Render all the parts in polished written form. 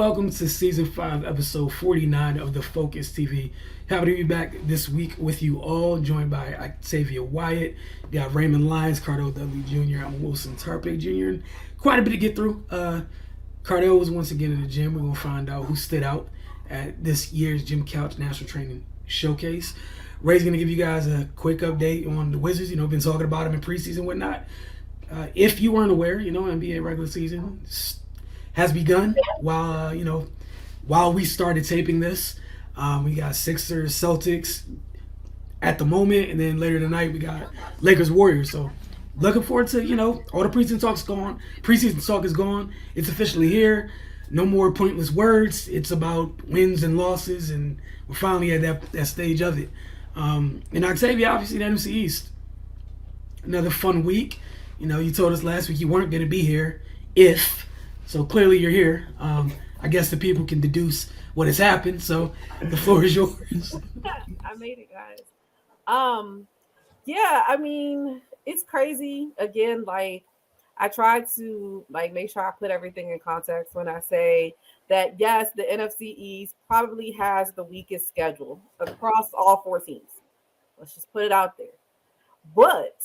welcome to Season 5, Episode 49 of the Focus TV. Happy to be back this week with you all, joined by Octavia Wyatt. You got Raymond Lyons, Cardell Dudley Jr., I'm Wilson Tarpe Jr., and quite a bit to get through. Cardell was once again in the gym. We're going to find out who stood out at this year's Gym Couch National Training Showcase. Ray's going to give you guys a quick update on the Wizards. Been talking about them in preseason and whatnot. If you weren't aware, NBA regular season has begun while we started taping this. We got Sixers, Celtics at the moment, and then later tonight we got Lakers, Warriors. So looking forward to, all the preseason talk's gone. Preseason talk is gone. It's officially here. No more pointless words. It's about wins and losses, and we're finally at that stage of it. And Octavia, obviously, the NFC East. Another fun week. You told us last week you weren't going to be here so clearly you're here. I guess the people can deduce what has happened, so the floor is yours. I made it, guys. It's crazy. Again, I try to make sure I put everything in context when I say that yes, the NFC East probably has the weakest schedule across all four teams. Let's just put it out there. But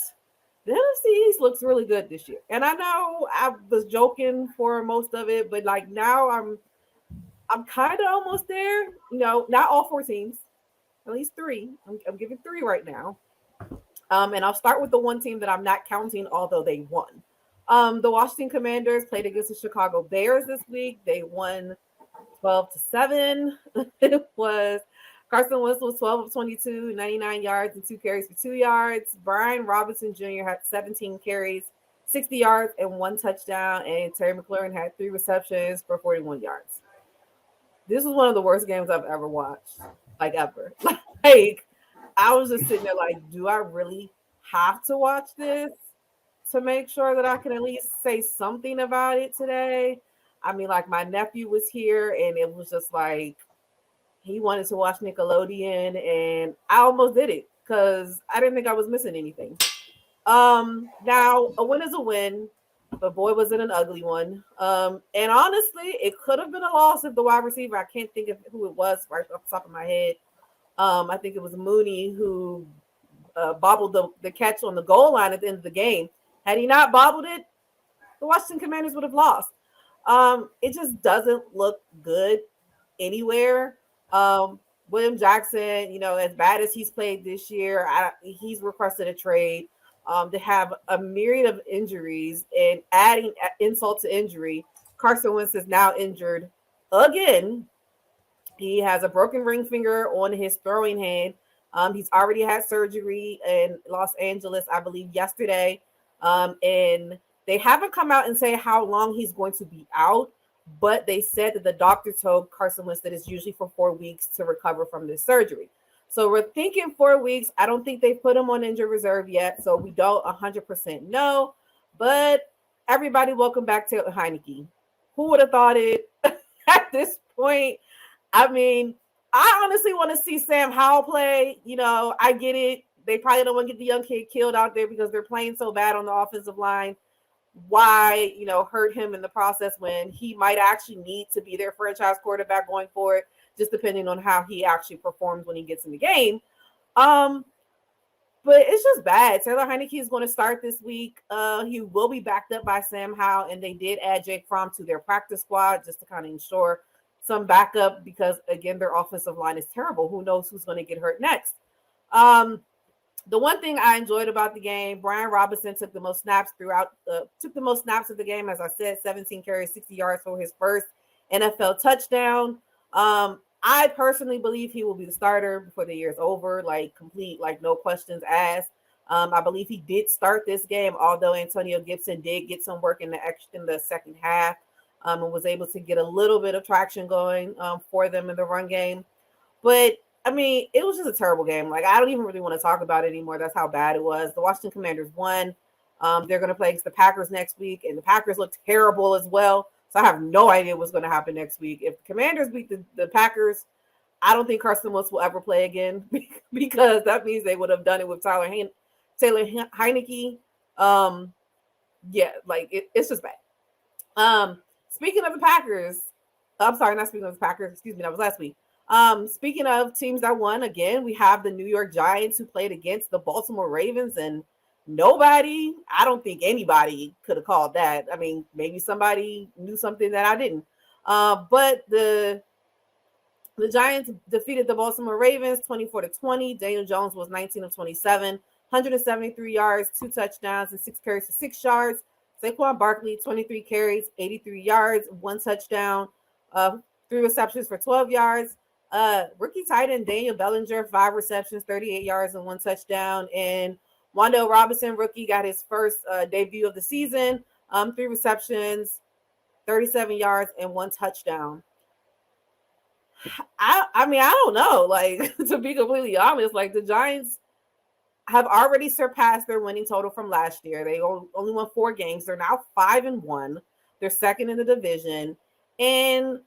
the NFC East looks really good this year. And I know I was joking for most of it, but now I'm kind of almost there. Not all four teams, at least three. I'm giving three right now. And I'll start with the one team that I'm not counting, although they won. The Washington Commanders played against the Chicago Bears this week. They won 12-7. It was Carson Wentz was 12 of 22, 99 yards and 2 carries for 2 yards. Brian Robinson Jr. had 17 carries, 60 yards, and 1 touchdown. And Terry McLaurin had 3 receptions for 41 yards. This was one of the worst games I've ever watched, ever. I was just sitting there do I really have to watch this to make sure that I can at least say something about it today? My nephew was here, and it was just he wanted to watch Nickelodeon, and I almost did it because I didn't think I was missing anything. Now, a win is a win, but boy, was it an ugly one. And honestly, it could have been a loss if the wide receiver, I can't think of who it was right off the top of my head. I think it was Mooney who bobbled the catch on the goal line at the end of the game. Had he not bobbled it, the Washington Commanders would have lost. It just doesn't look good anywhere. William Jackson, as bad as he's played this year, he's requested a trade. To have a myriad of injuries and adding insult to injury, Carson Wentz is now injured again. He has a broken ring finger on his throwing hand. He's already had surgery in Los Angeles, I believe, yesterday. And they haven't come out and say how long he's going to be out, but they said that the doctor told Carson Wentz that it's usually for 4 weeks to recover from this surgery. So we're thinking 4 weeks. I don't think they put him on injured reserve yet, so we don't 100% know. But everybody, welcome back to Heineke. Who would have thought it at this point? I honestly want to see Sam Howell play. I get it. They probably don't want to get the young kid killed out there because they're playing so bad on the offensive line. Why, hurt him in the process when he might actually need to be their franchise quarterback going forward, just depending on how he actually performs when he gets in the game. But it's just bad. Taylor Heineke is going to start this week. He will be backed up by Sam Howell, and they did add Jake Fromm to their practice squad just to kind of ensure some backup because, again, their offensive line is terrible. Who knows who's going to get hurt next? The one thing I enjoyed about the game, Brian Robinson took the most snaps of the game. As I said, 17 carries, 60 yards for his first NFL touchdown. I personally believe he will be the starter before the year is over, complete, no questions asked. I believe he did start this game, although Antonio Gibson did get some work in the second half, and was able to get a little bit of traction going for them in the run game. But it was just a terrible game. I don't even really want to talk about it anymore. That's how bad it was. The Washington Commanders won. They're going to play against the Packers next week, and the Packers look terrible as well. So I have no idea what's going to happen next week. If the Commanders beat the Packers, I don't think Carson Wentz will ever play again because that means they would have done it with Taylor Heineke. It's just bad. Speaking of the Packers, I'm sorry, not speaking of the Packers. Excuse me, that was last week. Speaking of teams that won, again, we have the New York Giants who played against the Baltimore Ravens, and I don't think anybody could have called that. I mean, maybe somebody knew something that I didn't. But the Giants defeated the Baltimore Ravens 24-20. Daniel Jones was 19 of 27, 173 yards, 2 touchdowns, and 6 carries for 6 yards. Saquon Barkley, 23 carries, 83 yards, 1 touchdown, 3 receptions for 12 yards. Rookie tight end Daniel Bellinger, 5 receptions, 38 yards, and 1 touchdown. And Wan'Dale Robinson, rookie, got his first debut of the season, 3 receptions, 37 yards, and 1 touchdown. I mean, I don't know. Like, to be completely honest, like the Giants have already surpassed their winning total from last year. They only won 4 games. They're now 5-1. They're second in the division. And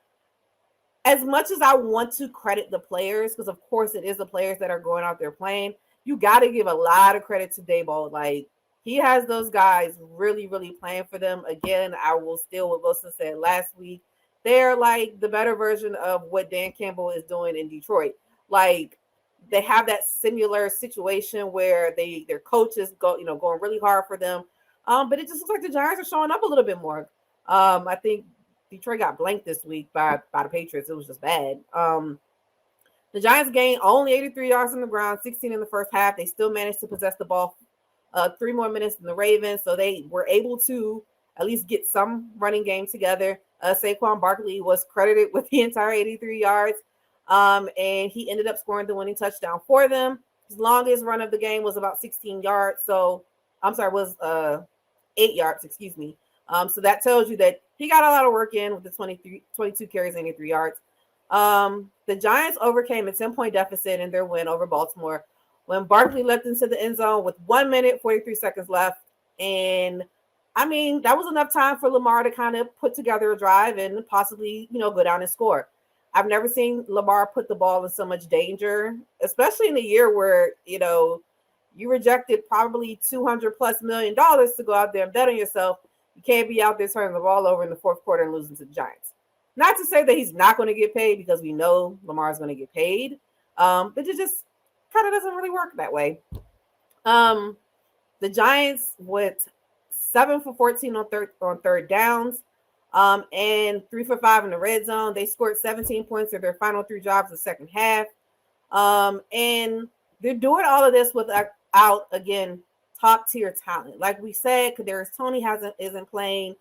as much as I want to credit the players, because of course it is the players that are going out there playing, you got to give a lot of credit to Daboll. Like, he has those guys really, really playing for them. Again, I will steal what Wilson said last week. They're like the better version of what Dan Campbell is doing in Detroit. Like, they have that similar situation where their coaches going really hard for them. But it just looks like the Giants are showing up a little bit more. I think Detroit got blanked this week by the Patriots. It was just bad. The Giants gained only 83 yards on the ground, 16 in the first half. They still managed to possess the ball 3 more minutes than the Ravens, so they were able to at least get some running game together. Saquon Barkley was credited with the entire 83 yards, and he ended up scoring the winning touchdown for them. His longest run of the game was about 16 yards. So, I'm sorry, was 8 yards, excuse me. So that tells you that he got a lot of work in with the 22 carries, 83 yards. The Giants overcame a 10-point deficit in their win over Baltimore when Barkley leapt into the end zone with 1 minute, 43 seconds left. And I mean, that was enough time for Lamar to kind of put together a drive and possibly, go down and score. I've never seen Lamar put the ball in so much danger, especially in a year where, you rejected probably $200+ million to go out there and bet on yourself. You can't be out there turning the ball over in the fourth quarter and losing to the Giants. Not to say that he's not going to get paid, because we know Lamar's going to get paid. But it just kind of doesn't really work that way. The Giants went 7 for 14 on third downs, and 3 for 5 in the red zone. They scored 17 points in their final 3 drives of the second half. And they're doing all of this without, again, top tier talent. Like we said, Kadarius Toney isn't playing.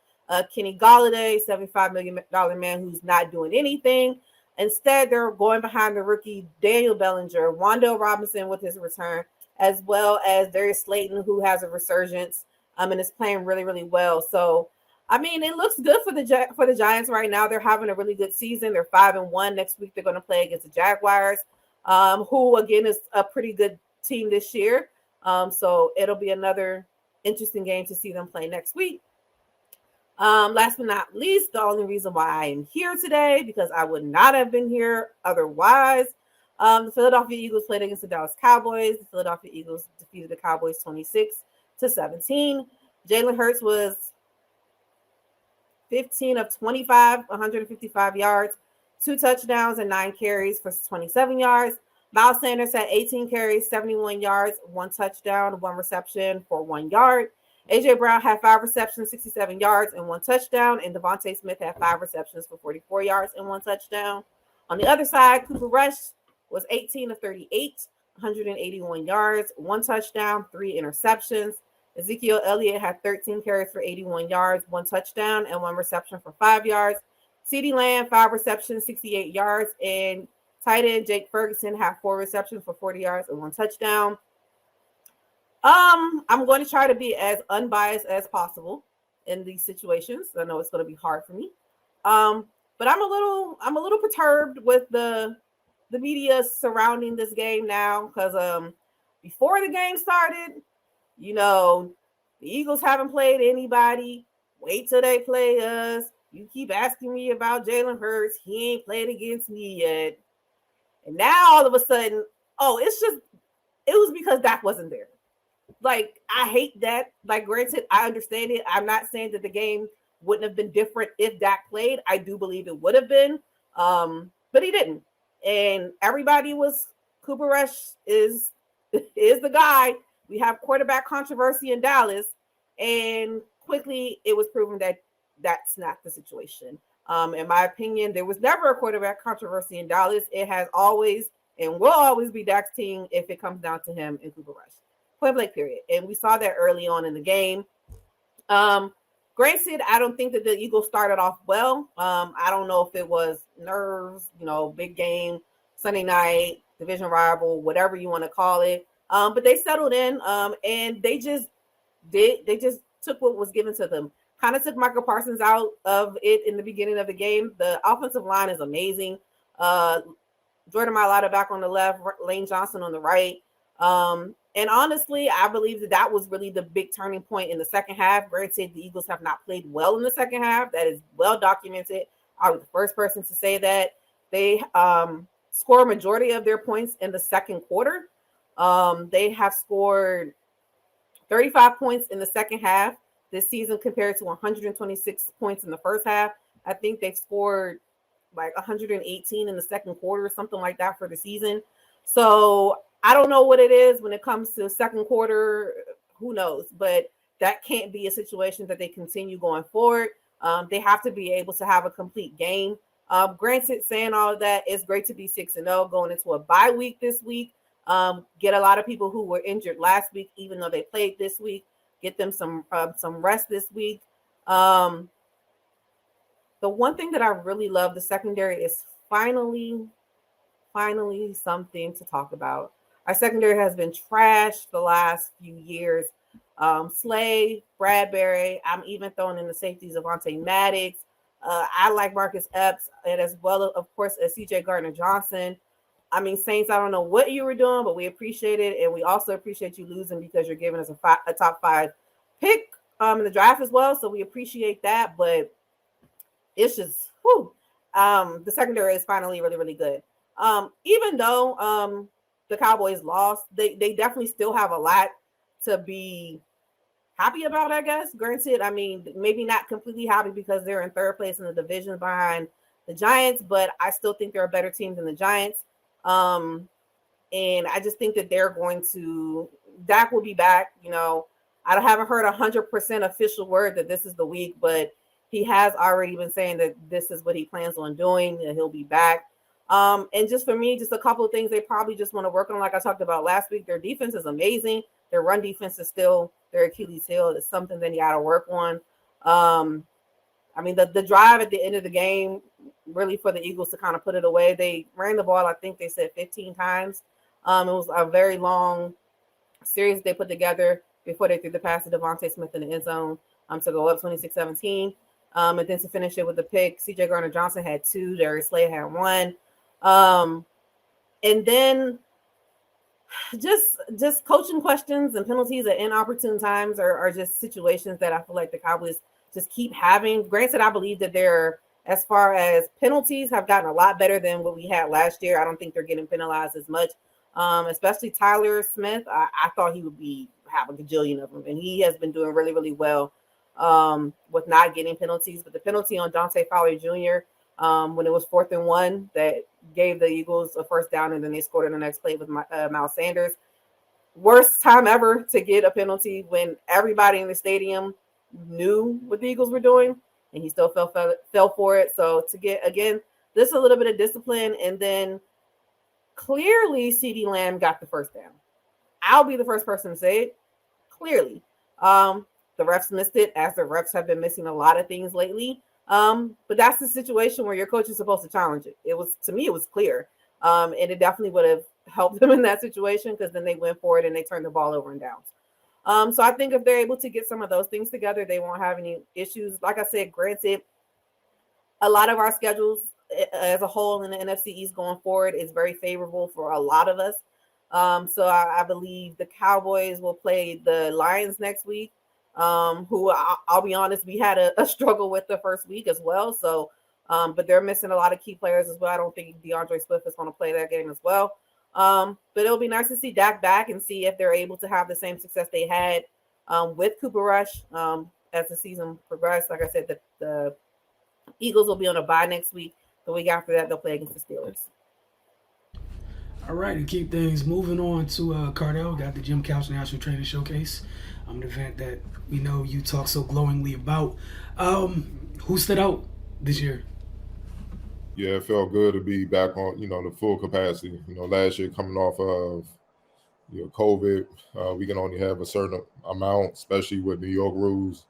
Kenny Golladay, $75 million man who's not doing anything. Instead, they're going behind the rookie Daniel Bellinger, Wan'Dale Robinson with his return, as well as Darius Slayton, who has a resurgence and is playing really, really well. So, I mean, it looks good for the Giants right now. They're having a really good season. They're 5-1. Next week, they're going to play against the Jaguars, who, again, is a pretty good team this year. So it'll be another interesting game to see them play next week. Last but not least, the only reason why I am here today, because I would not have been here otherwise. The Philadelphia Eagles played against the Dallas Cowboys. The Philadelphia Eagles defeated the Cowboys 26-17. Jalen Hurts was 15 of 25, 155 yards, 2 touchdowns, and 9 carries for 27 yards. Miles Sanders had 18 carries, 71 yards, 1 touchdown, 1 reception for 1 yard. A.J. Brown had 5 receptions, 67 yards, and 1 touchdown. And Devontae Smith had 5 receptions for 44 yards and 1 touchdown. On the other side, Cooper Rush was 18 of 38, 181 yards, 1 touchdown, 3 interceptions. Ezekiel Elliott had 13 carries for 81 yards, 1 touchdown, and 1 reception for 5 yards. CeeDee Lamb, 5 receptions, 68 yards, and tight end Jake Ferguson had 4 receptions for 40 yards and 1 touchdown. I'm going to try to be as unbiased as possible in these situations. I know it's going to be hard for me. But I'm a little perturbed with the media surrounding this game now, because before the game started, the Eagles haven't played anybody. Wait till they play us. You keep asking me about Jalen Hurts. He ain't played against me yet. And now all of a sudden, it was because Dak wasn't there. Like, I hate that. Like, granted, I understand it. I'm not saying that the game wouldn't have been different if Dak played. I do believe it would have been, but he didn't. And everybody was Cooper Rush is the guy. We have quarterback controversy in Dallas, and quickly it was proven that that's not the situation. In my opinion, there was never a quarterback controversy in Dallas. It has always and will always be Dak's team if it comes down to him and Cooper Rush. Point blank, period. And we saw that early on in the game. Granted, I don't think that the Eagles started off well. I don't know if it was nerves, big game, Sunday night, division rival, whatever you want to call it. But they settled in, and they just took what was given to them. Kind of took Michael Parsons out of it in the beginning of the game. The offensive line is amazing. Jordan Mailata back on the left, Lane Johnson on the right. And honestly, I believe that was really the big turning point in the second half. Granted, the Eagles have not played well in the second half. That is well documented. I was the first person to say that. They score a majority of their points in the second quarter. They have scored 35 points in the second half this season compared to 126 points in the first half. I think they've scored like 118 in the second quarter, something like that for the season. So I don't know what it is when it comes to second quarter. Who knows? But that can't be a situation that they continue going forward. They have to be able to have a complete game. Granted, saying all of that, it's great to be 6-0 going into a bye week this week. Get a lot of people who were injured last week, even though they played this week. Get them some rest this week. The one thing that I really love, the secondary, is finally something to talk about. Our secondary has been trashed the last few years. Slay, Bradbury, I'm even throwing in the safeties of Avonte Maddox. I like Marcus Epps, and as well, of course, as CJ Gardner-Johnson. I mean, Saints, I don't know what you were doing, but we appreciate it. And we also appreciate you losing because you're giving us a top 5 pick in the draft as well. So we appreciate that. But it's just, the secondary is finally really, really good. Even though the Cowboys lost, they definitely still have a lot to be happy about, I guess. Granted, I mean, maybe not completely happy because they're in third place in the division behind the Giants, but I still think they're a better team than the Giants. And I just think that they're going to, Dak will be back. I haven't heard 100% official word that this is the week, but he has already been saying that this is what he plans on doing, and he'll be back. And just for me, just a couple of things they probably just want to work on. Like I talked about last week, their defense is amazing. Their run defense is still their Achilles heel. It's something that you got to work on. I mean, the drive at the end of the game, really for the Eagles to kind of put it away. They ran the ball, I think they said 15 times. It was a very long series they put together before they threw the pass to Devontae Smith in the end zone to go up 26-17. And then to finish it with the pick, CJ Gardner-Johnson had 2. Darius Slay had 1. And then just coaching questions and penalties at inopportune times are just situations that I feel like the Cowboys just keep having. Granted, I believe that they're, as far as penalties, have gotten a lot better than what we had last year. I don't think they're getting penalized as much, especially Tyler Smith. I thought he would have a gajillion of them, and he has been doing really, really well with not getting penalties. But the penalty on Dante Fowler Jr., when it was 4th and 1, that gave the Eagles a first down, and then they scored in the next play with Miles Sanders. Worst time ever to get a penalty when everybody in the stadium knew what the Eagles were doing, and he still fell for it. So to get, again, this a little bit of discipline, and then clearly CeeDee Lamb got the first down. I'll be the first person to say it. Clearly. The refs missed it, as the refs have been missing a lot of things lately. But that's the situation where your coach is supposed to challenge it. To me, it was clear. And it definitely would have helped them in that situation, because then they went for it and they turned the ball over and downs. So I think if they're able to get some of those things together, they won't have any issues. Like I said, granted, a lot of our schedules as a whole in the NFC East going forward is very favorable for a lot of us. So I believe the Cowboys will play the Lions next week, who I'll be honest, we had a struggle with the first week as well. So, but they're missing a lot of key players as well. I don't think DeAndre Swift is going to play that game as well. But it'll be nice to see Dak back and see if they're able to have the same success they had with Cooper Rush. as the season progresses. Like I said, the Eagles will be on a bye next week. The week after that, they'll play against the Steelers. All right, to keep things moving on to Cardell, got the Jim Couch National Training Showcase, an event that we know you talk so glowingly about. Who stood out this year? Yeah, it felt good to be back on, the full capacity. Last year coming off of COVID, we can only have a certain amount, especially with New York rules,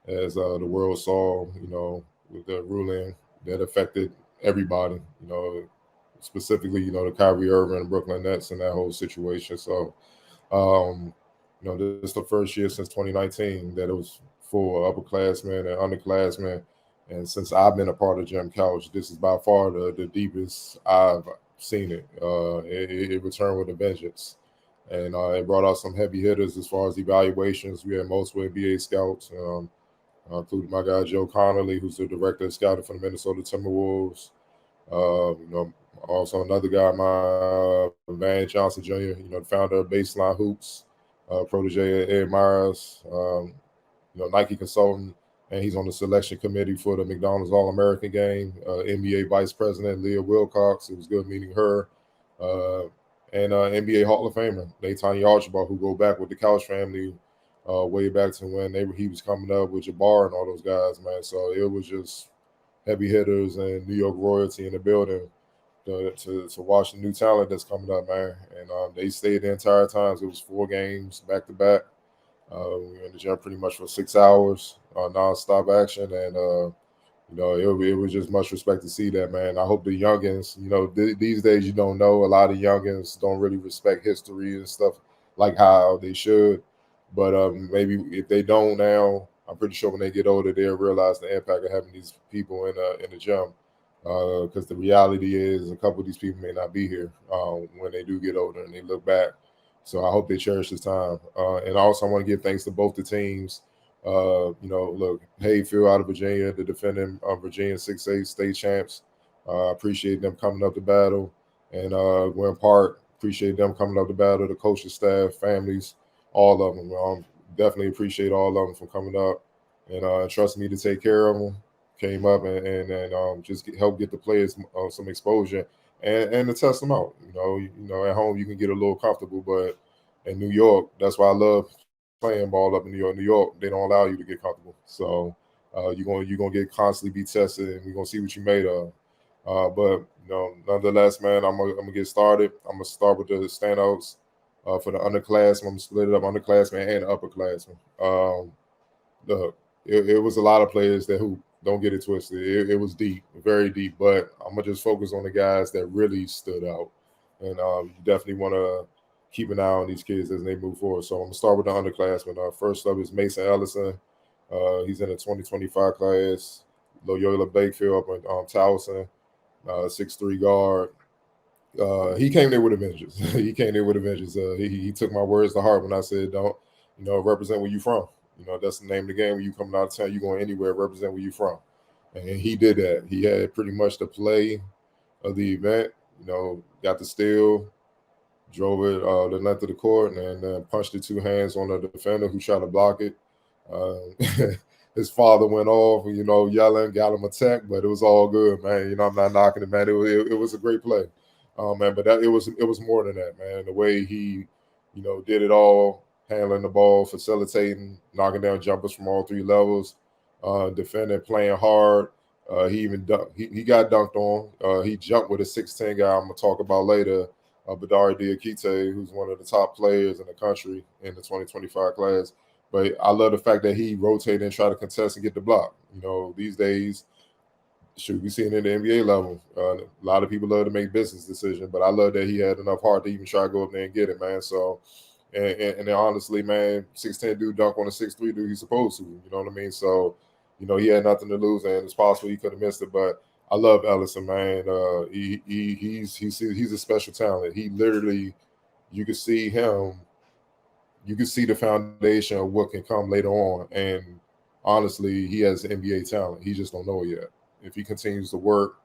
as the world saw, with the ruling that affected everybody. Specifically, the Kyrie Irving and Brooklyn Nets and that whole situation. So, um, this is the first year since 2019 that it was for upperclassmen and underclassmen. And since I've been a part of Gym Couch, this is by far the deepest I've seen it. It returned with a vengeance. And it brought out some heavy hitters as far as evaluations. We had multiple NBA scouts, including my guy Joe Connolly, who's the director of scouting for the Minnesota Timberwolves. Also another guy, my Van Johnson Jr., the founder of Baseline Hoops, protege of Ed Myers, Nike consultant, and he's on the selection committee for the McDonald's All-American game. NBA Vice President Leah Wilcox, it was good meeting her. And NBA Hall of Famer Nathan Archibald, who go back with the Couch family way back to when he was coming up with Jabbar and all those guys, man. So it was just heavy hitters and New York royalty in the building to watch the new talent that's coming up, man. And they stayed the entire time. So it was 4 games back to back. We were in the gym pretty much for 6 hours, nonstop action, and it was just much respect to see that, man. I hope the youngins, these days you don't know, a lot of youngins don't really respect history and stuff like how they should. But maybe if they don't now, I'm pretty sure when they get older, they'll realize the impact of having these people in the gym. Because the reality is, a couple of these people may not be here when they do get older and they look back. So I hope they cherish this time. And also, I want to give thanks to both the teams. Look, Hayfield out of Virginia, the defending Virginia 6A state champs. Appreciate them coming up to battle. And Gwen Park, appreciate them coming up to battle. The coaching staff, families, all of them. Definitely appreciate all of them for coming up and trusting me to take care of them. Came up and just help get the players some exposure and to test them out. At home you can get a little comfortable, but in New York, that's why I love playing ball up in New York. New York, they don't allow you to get comfortable. So you're gonna get constantly be tested, and we're gonna see what you made of. But nonetheless, man, I'm gonna get started. I'm gonna start with the standouts for the underclassmen. I'm gonna split it up underclassmen and upperclassmen. Look, it was a lot of players that who don't get it twisted. It was deep, very deep. But I'm gonna just focus on the guys that really stood out, and you definitely want to keep an eye on these kids as they move forward. So I'm gonna start with the underclassmen. First up is Mason Ellison. He's in the 2025 class. Loyola Bakefield up in Towson, 6'3" guard. He came there with a vengeance. He took my words to heart when I said, "Don't, represent where you from." That's the name of the game. When you coming out of town, you going anywhere, represent where you from. And he did that. He had pretty much the play of the event. Got the steal, drove it the length of the court, and punched it 2 hands on the defender who tried to block it. His father went off, yelling, got him a tech, but it was all good, man. I'm not knocking it, man. It was a great play, man. But it was more than that, man. The way he, did it all. Handling the ball, facilitating, knocking down jumpers from all 3 levels, defending, playing hard. He even he got dunked on. He jumped with a 6'10" guy I'm gonna talk about later, Badari Diakite, who's one of the top players in the country in the 2025 class. But I love the fact that he rotated and tried to contest and get the block. These days, should we see it in the NBA level? A lot of people love to make business decisions, but I love that he had enough heart to even try to go up there and get it, man. So. And then honestly, man, 6'10" dude dunk on a 6'3" dude he's supposed to. You know what I mean? So, he had nothing to lose, and it's possible he could have missed it. But I love Ellison, man. He's a special talent. He literally, you could see him. You could see the foundation of what can come later on. And honestly, he has NBA talent. He just don't know it yet. If he continues to work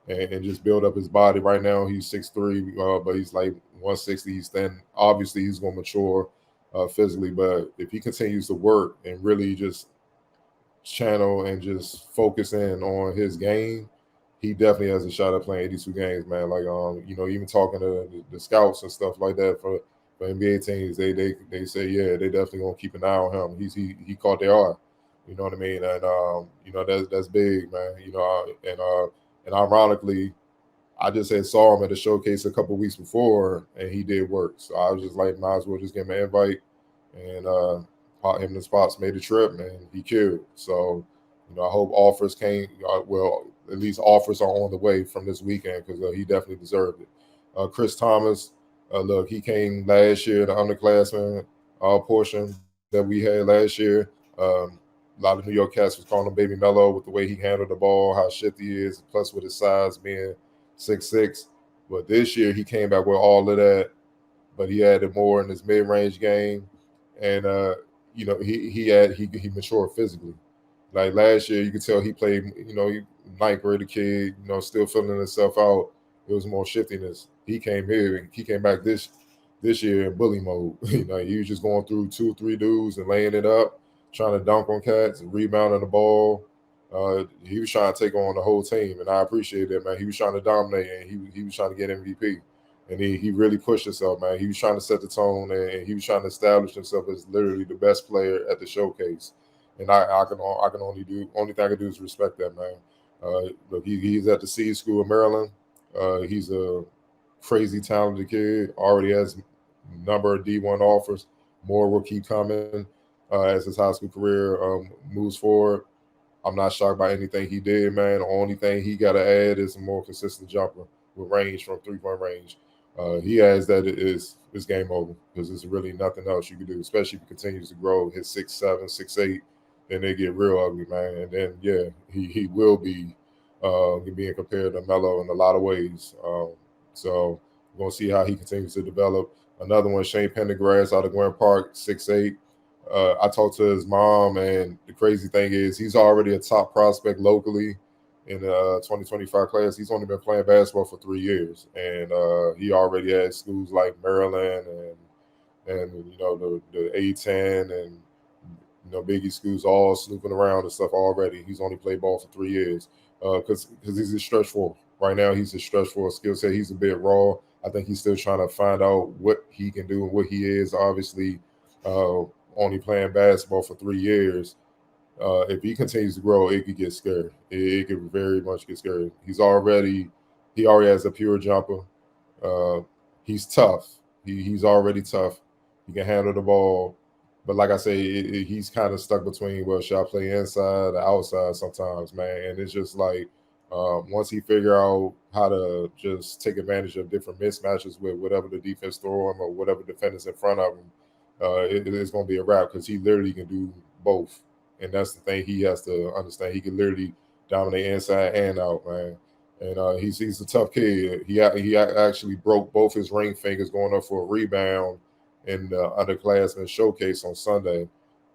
and just build up his body. Right now, he's 6'3", but he's like 160. Obviously, he's going to mature physically. But if he continues to work and really just channel and just focus in on his game, he definitely has a shot at playing 82 games, man. Like, even talking to the scouts and stuff like that for NBA teams, they say, yeah, they definitely gonna keep an eye on him. He caught their eye, you know what I mean? And that's big, man. And ironically, I just had saw him at a showcase a couple weeks before, and he did work. So I was just like, might as well just give him an invite. And him and Spots made a trip, and he killed. So, I hope offers came. Well, at least offers are on the way from this weekend because he definitely deserved it. Chris Thomas, look, he came last year, the underclassman portion that we had last year. A lot of New York cats was calling him Baby Mello with the way he handled the ball, how shifty he is, plus with his size being 6'6". But this year he came back with all of that, but he added more in his mid-range game, and he matured physically. Like last year, you could tell he played, ninth grade kid, still filling himself out. It was more shiftiness. He came back this year in bully mode. He was just going through 2-3 dudes and laying it up, trying to dunk on cats and rebounding the ball. He was trying to take on the whole team, and I appreciate that, man. He was trying to dominate, and he was trying to get MVP. And he really pushed himself, man. He was trying to set the tone, and he was trying to establish himself as literally the best player at the showcase. And I can only thing I can do is respect that, man. Look, he's at the Seed School of Maryland. He's a crazy talented kid. Already has a number of D1 offers. More will keep coming as his high school career moves forward. I'm not shocked by anything he did, man. The only thing he got to add is a more consistent jumper with range from 3-point range. He has that, it's game over because there's really nothing else you can do, especially if he continues to grow, hit 6'7", 6'8", then they get real ugly, man. And then, yeah, he will be being compared to Melo in a lot of ways. So we're going to see how he continues to develop. Another one, Shane Pendergrass out of Gwen Park, 6'8". I talked to his mom, and the crazy thing is he's already a top prospect locally in the 2025 class. He's only been playing basketball for 3 years, and he already has schools like Maryland and the A10 and Biggie schools all snooping around and stuff already. He's only played ball for 3 years because he's a stretch four. Right now, he's a stretch four skill set. He's a bit raw. I think he's still trying to find out what he can do and what he is. Obviously, only playing basketball for 3 years. If he continues to grow, it could get scary. It could very much get scary. He already has a pure jumper. He's tough. He's already tough. He can handle the ball. But like I say, he's kind of stuck between, well, should I play inside or outside sometimes, man? And it's just like once he figure out how to just take advantage of different mismatches with whatever the defense throw him or whatever defenders in front of him, it's going to be a wrap because he literally can do both. And that's the thing he has to understand. He can literally dominate inside and out, man. And he's a tough kid. He actually broke both his ring fingers going up for a rebound in the underclassmen showcase on Sunday.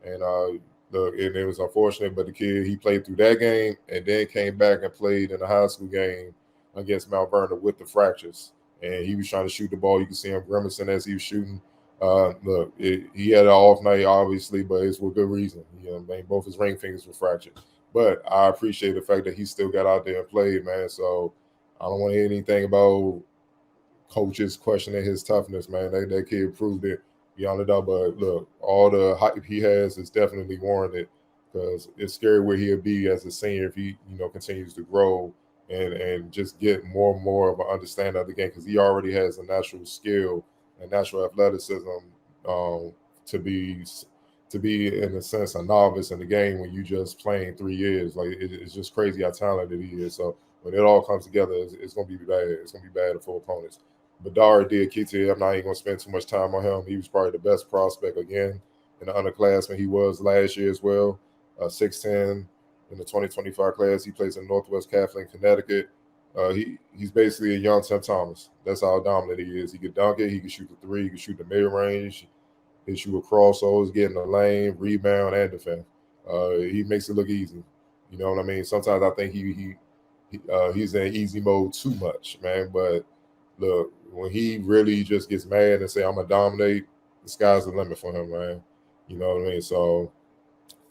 And it was unfortunate, but the kid, he played through that game and then came back and played in the high school game against Mount Vernon with the fractures. And he was trying to shoot the ball. You can see him grimacing as he was shooting. He had an off night, obviously, but it's for good reason. Both his ring fingers were fractured. But I appreciate the fact that he still got out there and played, man. So I don't want to hear anything about coaches questioning his toughness, man. That kid proved it beyond a doubt. But look, all the hype he has is definitely warranted because it's scary where he'll be as a senior if he, continues to grow and just get more and more of an understanding of the game because he already has a natural skill and natural athleticism to be in a sense a novice in the game when you just playing 3 years. Like it's just crazy how talented he is. So when it all comes together, it's gonna be bad. It's gonna be bad for opponents. But Dara Diakite, I'm not even gonna spend too much time on him. He was probably the best prospect again in the underclassmen. He was last year as well. 6'10" in the 2025 class. He plays in Northwest Catholic, Connecticut. He's basically a young Tim Thomas. That's how dominant he is. He can dunk it. He can shoot the three. He can shoot the mid range. He can shoot a crossovers, get in the lane, rebound, and defend. He makes it look easy. You know what I mean? Sometimes I think he's in easy mode too much, man. But look, when he really just gets mad and say, "I'm gonna dominate," the sky's the limit for him, man. You know what I mean? So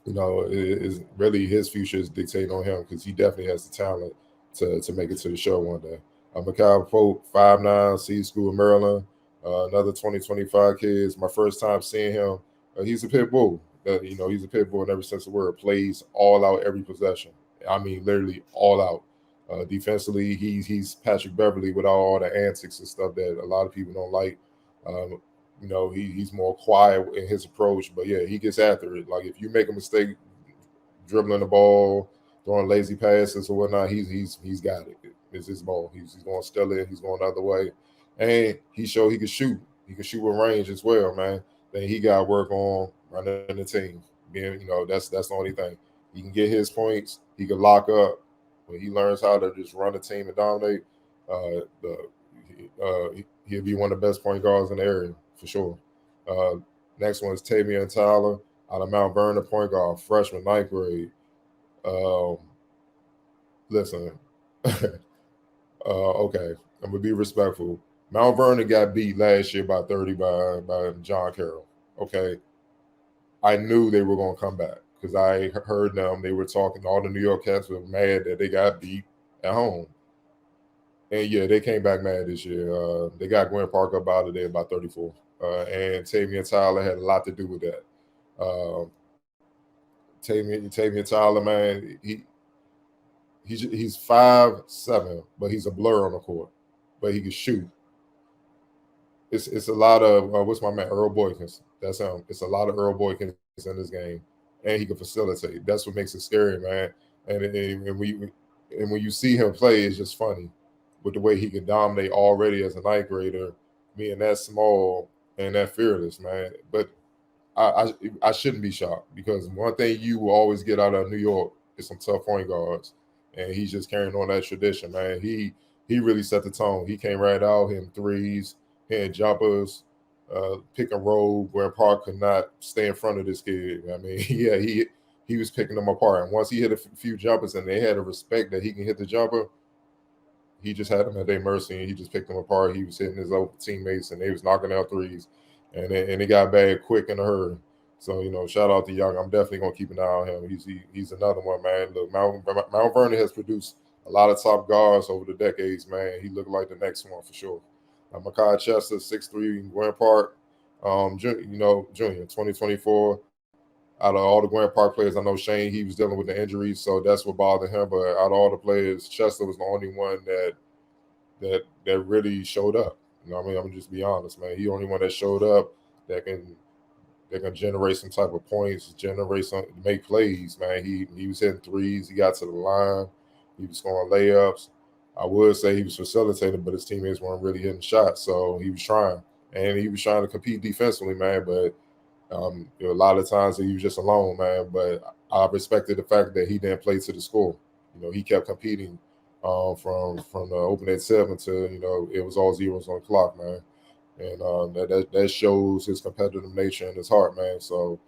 is really his future is dictated on him because he definitely has the talent to make it to the show one day. Mikal Pope, 5'9", C School in Maryland, another 2025 kids. My first time seeing him, he's a pit bull. He's a pit bull in every sense of the word. Plays all out every possession. I mean, literally all out. Defensively, he's Patrick Beverly without all the antics and stuff that a lot of people don't like. Um, he's more quiet in his approach, but yeah, he gets after it. Like if you make a mistake dribbling the ball, throwing lazy passes or whatnot, he's got it. It's his ball. He's going to steal it. He's going the other way, and he showed he can shoot. He can shoot with range as well, man. Then he got to work on running the team. Being, that's the only thing. He can get his points. He can lock up. When he learns how to just run the team and dominate, he'll be one of the best point guards in the area for sure. Next one is Tavion Tyler out of Mount Vernon, point guard, freshman, 9th grade. Listen, okay, I'm gonna be respectful. Mount Vernon got beat last year by 30 by John Carroll. Okay, I knew they were gonna come back because I heard them. They were talking. All the New York Cats were mad that they got beat at home. And yeah, they came back mad this year. They got Gwen Park up out of there by 34. And Tavion Tyler had a lot to do with that. Tavion Tyler, man, he's 5'7", but he's a blur on the court. But he can shoot. It's a lot of what's my man Earl Boykins. That's him. It's a lot of Earl Boykins in this game, and he can facilitate. That's what makes it scary, man. And when you see him play, it's just funny with the way he can dominate already as a 9th grader, being that small and that fearless, man. But I shouldn't be shocked because one thing you will always get out of New York is some tough point guards, and he's just carrying on that tradition, man. He really set the tone. He came right out, hitting threes, hitting jumpers, pick and roll where Park could not stay in front of this kid. I mean, yeah, he was picking them apart. And once he hit a few jumpers and they had to respect that he can hit the jumper, he just had them at their mercy and he just picked them apart. He was hitting his old teammates and they was knocking out threes. And it got bad quick in a hurry. So, shout out to Young. I'm definitely going to keep an eye on him. He's another one, man. Look, Mount Vernon has produced a lot of top guards over the decades, man. He looked like the next one for sure. Makai Chester, 6'3", Gwen Park, junior, 2024. Out of all the Gwen Park players, I know Shane, he was dealing with the injuries, so that's what bothered him. But out of all the players, Chester was the only one that really showed up. I'm gonna just be honest, man. He the only one that showed up that can generate some type of points, make plays, man. He was hitting threes, he got to the line, he was scoring layups. I would say he was facilitating, but his teammates weren't really hitting shots, so he was trying. And he was trying to compete defensively, man, but a lot of times he was just alone, man. But I respected the fact that he didn't play to the score. He kept competing from the opening at 7 to it was all zeros on the clock, man. And that shows his competitive nature and his heart, man. So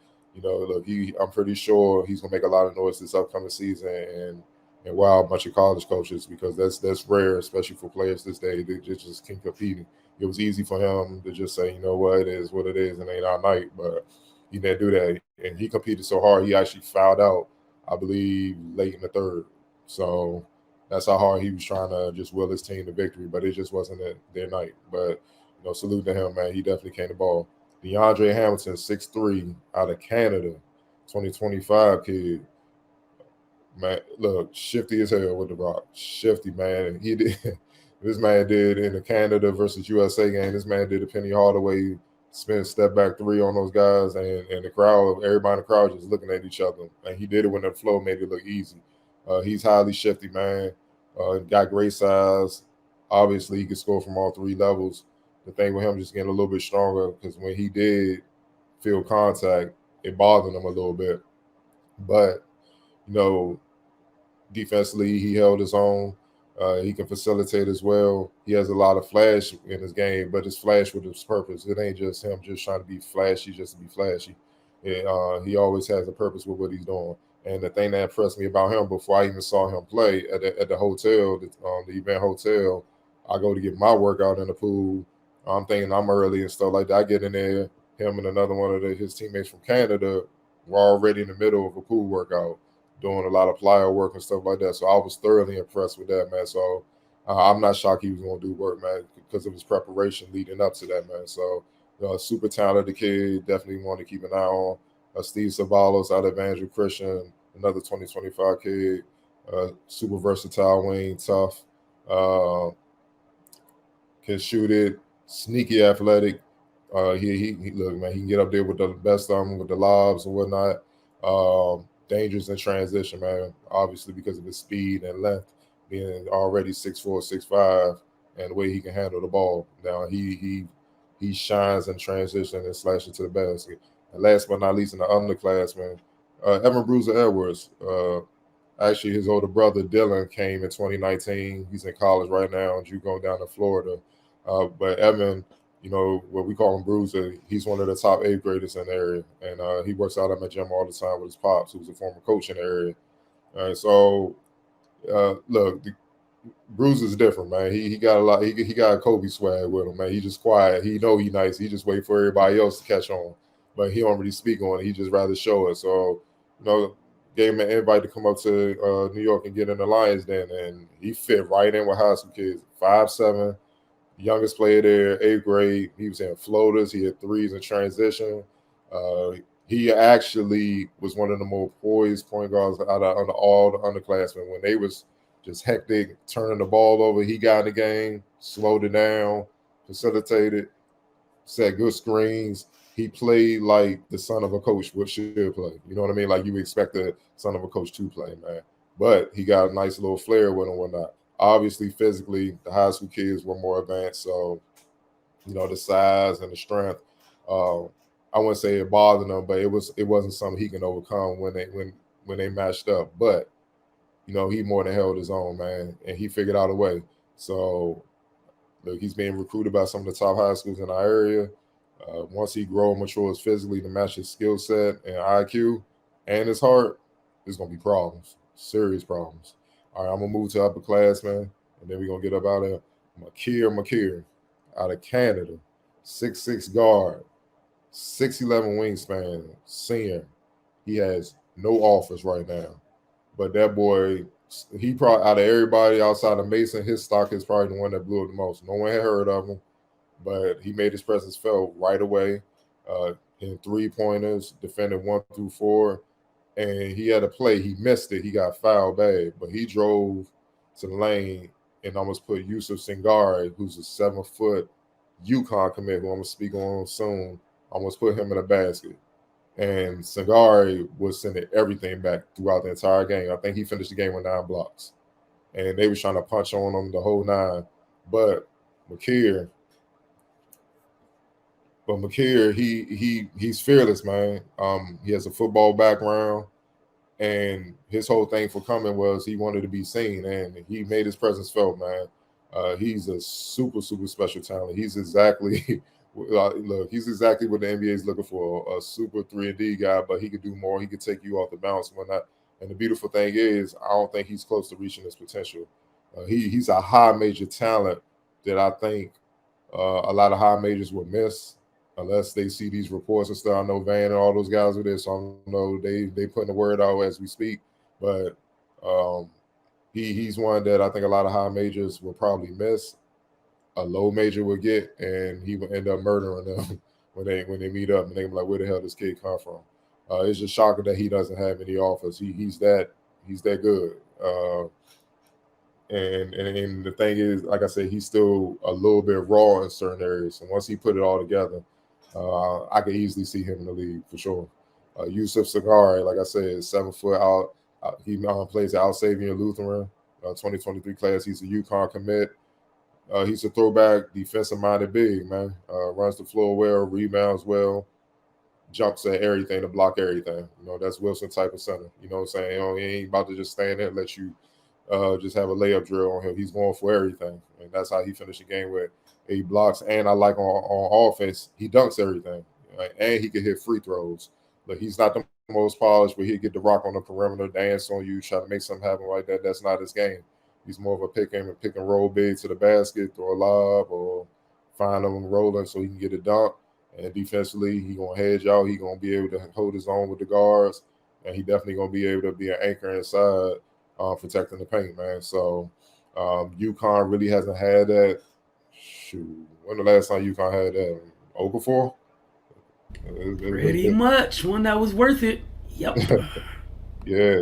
look, I'm pretty sure he's gonna make a lot of noise this upcoming season and wow a bunch of college coaches because that's rare, especially for players this day. They just keep competing. It was easy for him to just say, it is what it is, and ain't our night. But he didn't do that, and he competed so hard he actually fouled out, I believe, late in the third. So that's how hard he was trying to just will his team to victory, but it just wasn't their night. But salute to him, man. He definitely came the ball. DeAndre Hamilton, 6'3", out of Canada, 2025 kid. Man, look, shifty as hell with the rock. Shifty, man. He did. This man did in the Canada versus USA game. This man did a Penny Hardaway spin step back 3 on those guys, and the crowd, everybody in the crowd just looking at each other. And he did it when the flow made it look easy. He's highly shifty, man. Got great size. Obviously, he could score from all 3 levels. The thing with him just getting a little bit stronger because when he did feel contact, it bothered him a little bit. But, defensively, he held his own. He can facilitate as well. He has a lot of flash in his game, but it's flash with his purpose. It ain't just him just trying to be flashy just to be flashy. He always has a purpose with what he's doing. And the thing that impressed me about him before I even saw him play at the hotel, the event hotel, I go to get my workout in the pool. I'm thinking I'm early and stuff like that. I get in there, him and another one of his teammates from Canada we're already in the middle of a pool workout, doing a lot of plyo work and stuff like that. So I was thoroughly impressed with that, man. So I'm not shocked he was going to do work, man, because of his preparation leading up to that, man. So super talented kid, definitely want to keep an eye on. Steve Savalos out of Evangel Christian, another 2025 kid, super versatile wing, tough, can shoot it, sneaky athletic. He look, man, he can get up there with the best of them, with the lobs and whatnot. Dangerous in transition, man, obviously because of his speed and length, being already 6'4", 6'5", and the way he can handle the ball. Now he shines in transition and slashing to the basket. And last but not least, in the underclassmen, Evan Bruiser Edwards. Actually, his older brother Dylan came in 2019. He's in college right now, and you go down to Florida. But Evan, what we call him Bruiser, he's one of the top 8th graders in the area, and he works out at my gym all the time with his pops, who's a former coach in the area. So, look, Bruiser's different, man. He got a lot. He got a Kobe swag with him, man. He just quiet. He know he nice. He just wait for everybody else to catch on, but he don't really speak on it. He just rather show it. So, gave him an invite to come up to New York and get in the Lions Den, and he fit right in with high school kids. 5'7", youngest player there, 8th grade. He was hitting floaters. He had threes in transition. He actually was one of the more poised point guards out of all the underclassmen. When they was just hectic, turning the ball over, he got in the game, slowed it down, facilitated, set good screens. He played like the son of a coach should play. You know what I mean? Like you expect the son of a coach to play, man. But he got a nice little flair with him and whatnot. Obviously, physically, the high school kids were more advanced. So, the size and the strength, I wouldn't say it bothered him, but it wasn't something he can overcome when they matched up. But, he more than held his own, man. And he figured out a way. So, look, he's being recruited by some of the top high schools in our area. Once he grows and matures physically to match his skill set and IQ and his heart, there's going to be problems, serious problems. All right, I'm going to move to upperclassmen, and then we're going to get up out of Makir out of Canada, 6'6" guard, 6'11" wingspan, senior. He has no offers right now. But that boy, he probably, out of everybody outside of Mason, his stock is probably the one that blew up the most. No one had heard of him, but he made his presence felt right away. In 3-pointers, defended 1 through 4, and he had a play. He missed it. He got fouled bad, but he drove to the lane and almost put Yusuf Singari, who's a 7-foot UConn commit, who I'm gonna speak on soon, almost put him in a basket. And Singari was sending everything back throughout the entire game. I think he finished the game with 9 blocks, and they were trying to punch on him the whole 9. But Makir, he's fearless, man. He has a football background, and his whole thing for coming was he wanted to be seen, and he made his presence felt, man. He's a super, super special talent. He's exactly he's exactly what the NBA is looking for, a super 3-and-D guy, but he could do more. He could take you off the bounce and whatnot. And the beautiful thing is, I don't think he's close to reaching his potential. He's a high major talent that I think a lot of high majors will miss unless they see these reports and stuff. I know Van and all those guys are there, so I know they putting the word out as we speak. But he's one that I think a lot of high majors will probably miss. A low major will get, and he will end up murdering them when they meet up, and they're like, where the hell does kid come from? It's just shocking that he doesn't have any offers. He's that good. And the thing is, like I said, he's still a little bit raw in certain areas. And once he put it all together, I could easily see him in the league for sure. Yusuf Sagari, like I said, 7 foot out. He plays at Alsavian Lutheran, 2023 class. He's a UConn commit. He's a throwback, defensive-minded big, man. Runs the floor well, rebounds well, jumps at everything to block everything. That's Wilson type of center. You know what I'm saying? He ain't about to just stand there and let you just have a layup drill on him. He's going for everything, and that's how he finished the game with 8 blocks. And I like on offense, he dunks everything, right? And he can hit free throws. But he's not the most polished, but he'll get the rock on the perimeter, dance on you, try to make something happen like that. That's not his game. He's more of a pick and roll big to the basket, throw a lob, or find him rolling so he can get a dunk. And defensively, he gonna hedge out. He gonna be able to hold his own with the guards, and he definitely gonna be able to be an anchor inside, protecting the paint, man. So UConn really hasn't had that. Shoot, when the last time UConn had that? Okafor? Pretty much one that was worth it. Yep. Yeah,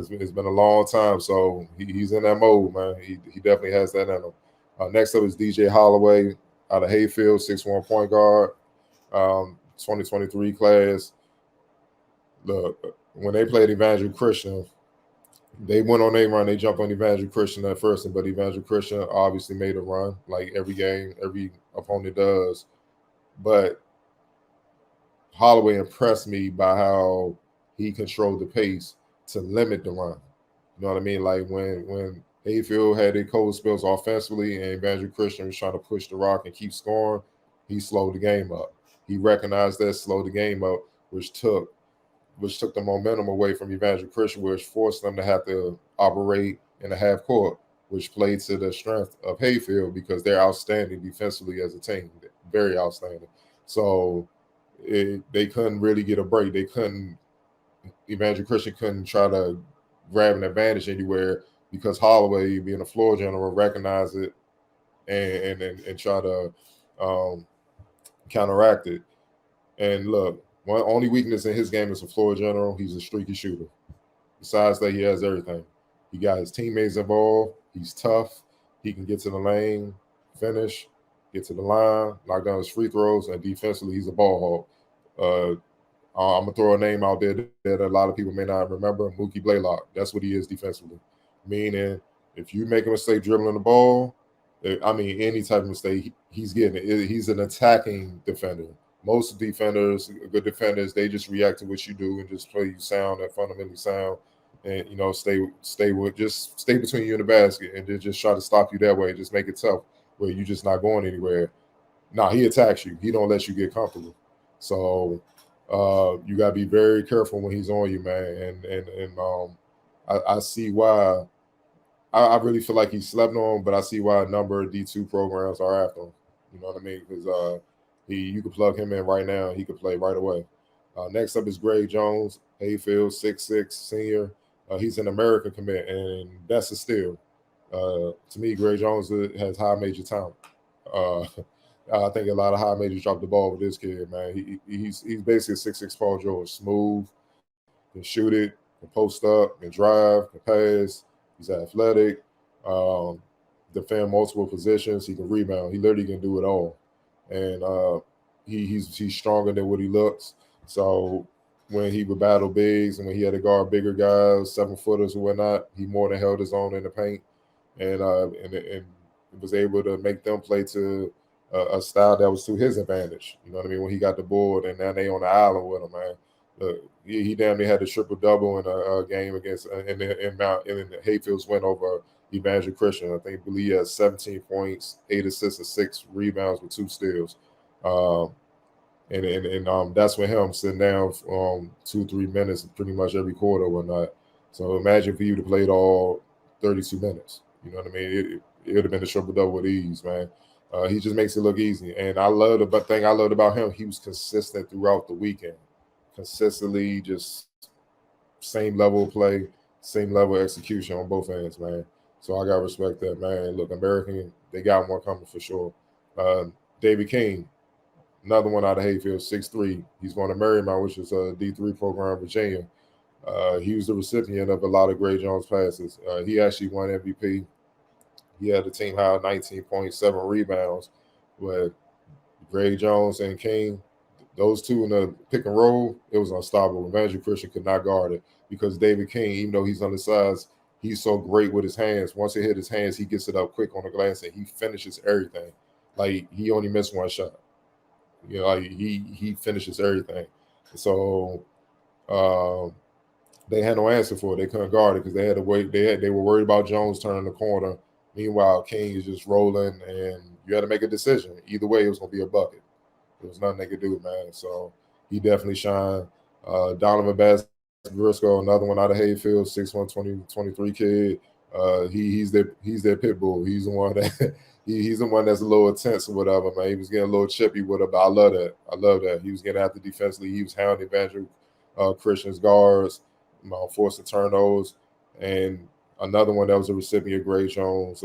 it's been a long time, so he's in that mode, man. He definitely has that in him. Next up is DJ Holloway out of Hayfield, 6'1" point guard, 2023 class. Look, when they played Evangel Christian, they went on their run. They jumped on Evangel Christian at first, but Evangel Christian obviously made a run, like every game, every opponent does. But Holloway impressed me by how he controlled the pace to limit the run. You know what I mean? Like when Hayfield had their cold spells offensively and Evangel Christian was trying to push the rock and keep scoring, he slowed the game up. He recognized that, slowed the game up, which took the momentum away from Evangel Christian, which forced them to have to operate in the half court, which played to the strength of Hayfield because they're outstanding defensively as a team, very outstanding. So they couldn't really get a break. Evangel Christian couldn't try to grab an advantage anywhere because Holloway, being a floor general, recognized it and try to counteract it. And look, one only weakness in his game is a floor general. He's a streaky shooter. Besides that, he has everything. He got his teammates involved. He's tough. He can get to the lane, finish, get to the line, knock down his free throws, and defensively, he's a ball hawk. I'm gonna throw a name out there that a lot of people may not remember. Mookie Blaylock. That's what he is defensively. Meaning, if you make a mistake dribbling the ball, any type of mistake, he's getting it. He's an attacking defender. Most defenders, good defenders, they just react to what you do and just play you sound and fundamentally sound, and stay between you and the basket and just try to stop you that way. Just make it tough where you're just not going anywhere. Nah, he attacks you. He don't let you get comfortable. So you gotta be very careful when he's on you, man. And I see why. I really feel like he's slept on, but I see why a number of D2 programs are after him. You know what I mean? Because you could plug him in right now, he could play right away. Next up is Greg Jones, Hayfield, 6'6", senior. He's an American commit, and that's a steal. To me, Greg Jones has high major talent. I think a lot of high majors drop the ball with this kid, man. He's basically a 6'6" Paul George, smooth, can shoot it, can post up, can drive, can pass. He's athletic, defend multiple positions. He can rebound. He literally can do it all, and he's stronger than what he looks. So when he would battle bigs and when he had to guard bigger guys, 7-footers and whatnot, he more than held his own in the paint, and was able to make them play to a style that was to his advantage. You know what I mean? When he got the board and now they on the island with him, man. He damn near had a triple-double in a game against in the Hayfield's win over Evangel Christian. I believe he has 17 points, 8 assists, and 6 rebounds with 2 steals. And that's with him sitting down 2-3 minutes pretty much every quarter or whatnot. So imagine for you to play it all 32 minutes. You know what I mean? It would have been a triple-double with ease, man. He just makes it look easy. And the thing I loved about him, he was consistent throughout the weekend. Consistently, just same level of play, same level of execution on both ends, man. So I got to respect that, man. Look, American, they got more coming for sure. David King, another one out of Hayfield, 6'3". He's going to Marymount, which is a D3 program in Virginia. He was the recipient of a lot of Greg Jones passes. He actually won MVP. He had the team high 19.7 rebounds. With Greg Jones and King, those two in the pick and roll, it was unstoppable. Evangel Christian could not guard it because David King, even though he's undersized, he's so great with his hands. Once he hit his hands, he gets it up quick on the glass and he finishes everything. Like he only missed one shot. Like he finishes everything. So they had no answer for it. They couldn't guard it because they had to wait. They were worried about Jones turning the corner. Meanwhile, King is just rolling, and you had to make a decision. Either way, it was going to be a bucket. There was nothing they could do, man. So he definitely shined. Donovan Bass Briscoe, another one out of Hayfield, 6'1", 23 kid. He's their pit bull. He's the one that he's the one that's a little intense or whatever, man. He was getting a little chippy with it, but I love that. I love that. He was getting after defensively. He was hounding Evangel Christian's guards, forcing turnovers, and another one that was a recipient of Gray Jones,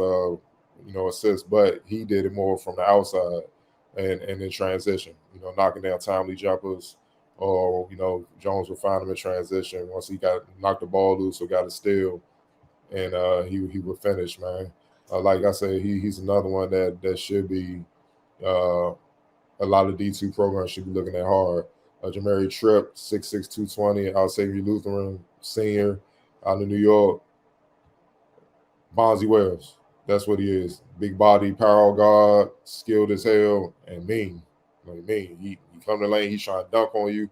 assist, but he did it more from the outside and in transition, knocking down timely jumpers, or Jones would find him in transition once he got knocked the ball loose or got a steal, and he would finish, man. Like I said, he's another one that should be a lot of D2 programs should be looking at hard. Jamari Tripp, 6'6", 220, out Xavier Lutheran, senior, out of New York. Bonzi Wells, that's what he is. Big body, power guard, skilled as hell, and mean. Like mean. He come to the lane, he's trying to dunk on you,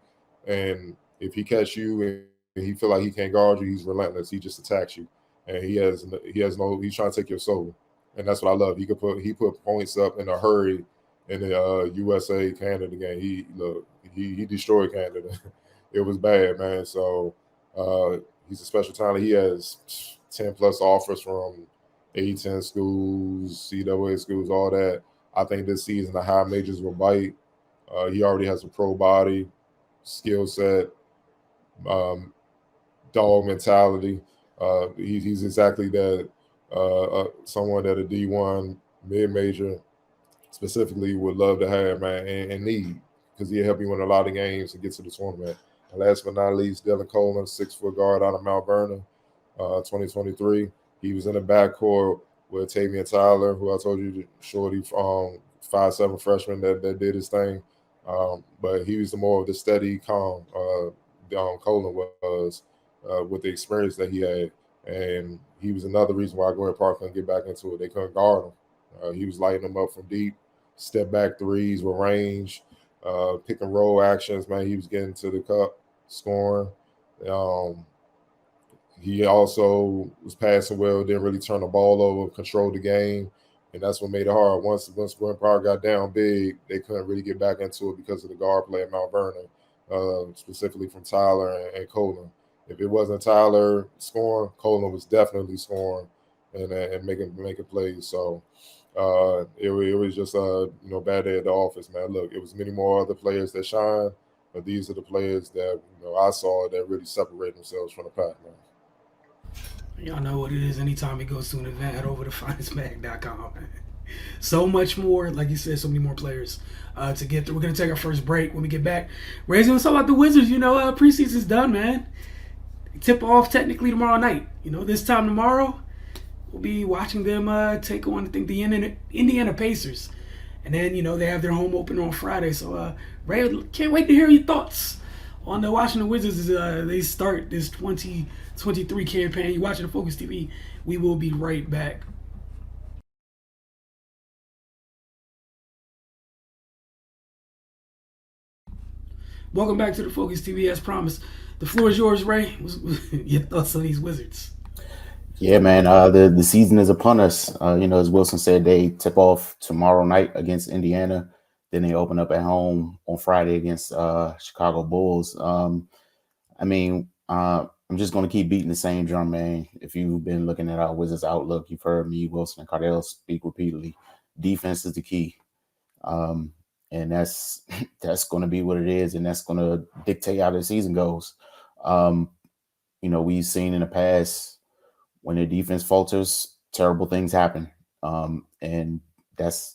and if he catch you and he feel like he can't guard you, he's relentless. He just attacks you, and he's trying to take your soul, and that's what I love. He put points up in a hurry in the USA Canada game. He destroyed Canada. It was bad, man. So he's a special talent. He has 10 plus offers from A10 schools, CAA schools, all that. I think this season the high majors will bite. He already has a pro body, skill set, dog mentality. He's exactly that. Someone that a D1 mid-major specifically would love to have, man, and need, because he'll help you win a lot of games and get to the tournament. And last but not least, Dylan Coleman, 6-foot guard out of Mount Vernon, 2023. He was in the backcourt with Tavian Tyler, who I told you, shorty, 5'7" freshman that did his thing. But he was more of the steady, calm Coleman was with the experience that he had. And he was another reason why Gordon Park couldn't get back into it. They couldn't guard him. He was lighting them up from deep, step back threes with range, pick and roll actions. Man, he was getting to the cup, scoring. He also was passing well, didn't really turn the ball over, controlled the game, and that's what made it hard. Once Gordon Park got down big, they couldn't really get back into it because of the guard play at Mount Vernon, specifically from Tyler and Coleman. If it wasn't Tyler scoring, Coleman was definitely scoring and making plays. So it was just a bad day at the office, man. Look, it was many more other players that shine, but these are the players that I saw that really separate themselves from the pack, man. Y'all know what it is. Anytime it goes to an event, head over to finestmag.com. So much more, like you said, so many more players to get through. We're gonna take our first break. When we get back, Ray's gonna talk about the Wizards. Preseason's done, man. Tip off technically tomorrow night. This time tomorrow, we'll be watching them take on, I think, the Indiana Pacers. And then, they have their home opener on Friday. So, Ray, can't wait to hear your thoughts on the Washington Wizards as they start this 2023 campaign. You're watching the Focus TV. We will be right back. Welcome back to the Focus TV. As promised, the floor is yours, Ray. Your thoughts on these Wizards? Yeah, man. The season is upon us. As Wilson said, they tip off tomorrow night against Indiana. Then they open up at home on Friday against Chicago Bulls. I'm just going to keep beating the same drum, man. If you've been looking at our Wizards outlook, you've heard me, Wilson, and Cardell speak repeatedly. Defense is the key. And that's going to be what it is, and that's going to dictate how the season goes. We've seen in the past, when the defense falters, terrible things happen. And that's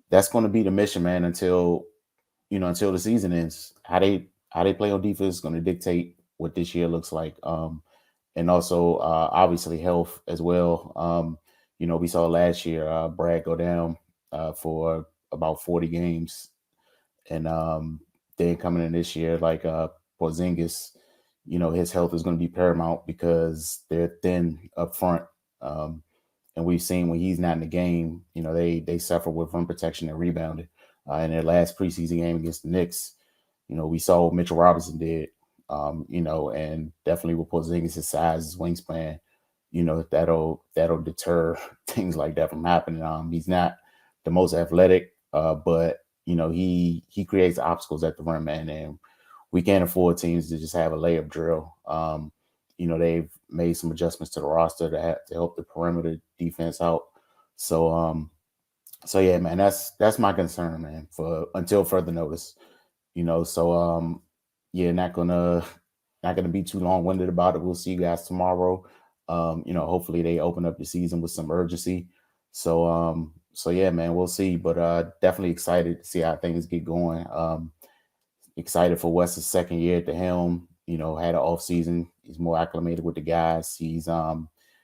going to be the mission, man, until the season ends. How they play on defense is going to dictate what this year looks like. And also, obviously, health as well. We saw last year Brad go down for about 40 games. And then coming in this year, like Porzingis, his health is going to be paramount because they're thin up front. And we've seen when he's not in the game, they suffer with rim protection and rebounding. In their last preseason game against the Knicks, we saw what Mitchell Robinson did, and definitely with Porzingis' size, his wingspan, that'll deter things like that from happening. He's not the most athletic, but he creates obstacles at the rim, man, and we can't afford teams to just have a layup drill. they've made some adjustments to the roster to help the perimeter defense out. So yeah, man, that's my concern, man, for until further notice. Yeah, not gonna be too long-winded about it. We'll see you guys tomorrow. Hopefully they open up the season with some urgency. So yeah, man, we'll see. But definitely excited to see how things get going. Excited for Wes's second year at the helm. Had an off season. He's more acclimated with the guys. He's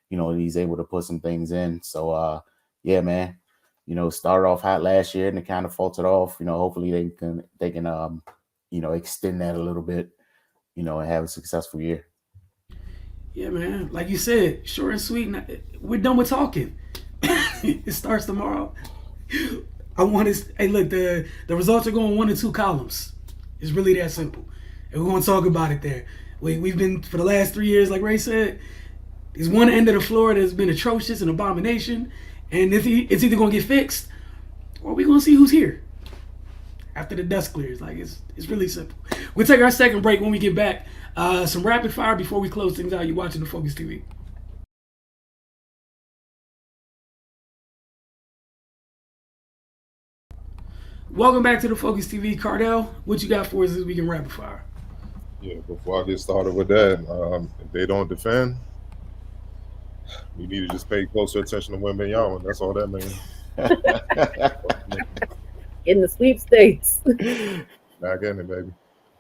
he's able to put some things in. So yeah, man. Started off hot last year and it kind of faltered off. Hopefully they can extend that a little bit, and have a successful year. Yeah, man. Like you said, short and sweet. We're done with talking. It starts tomorrow. I want to. Hey, look, the results are going 1 and 2 columns. It's really that simple, and we're going to talk about it there. We've been for the last 3 years, like Ray said. There's one end of the floor that's been atrocious, an abomination, and it's either going to get fixed, or we're going to see who's here after the dust clears. Like it's really simple. We'll take our second break. When we get back, some rapid fire before we close things out. You're watching the Focus TV. Welcome back to the Focus TV. Cardell, what you got for us this week in rapid fire? Yeah, before I get started with that, if they don't defend, we need to just pay closer attention to Wembanyama. That's all that means. In the sweepstakes. Back in it, baby.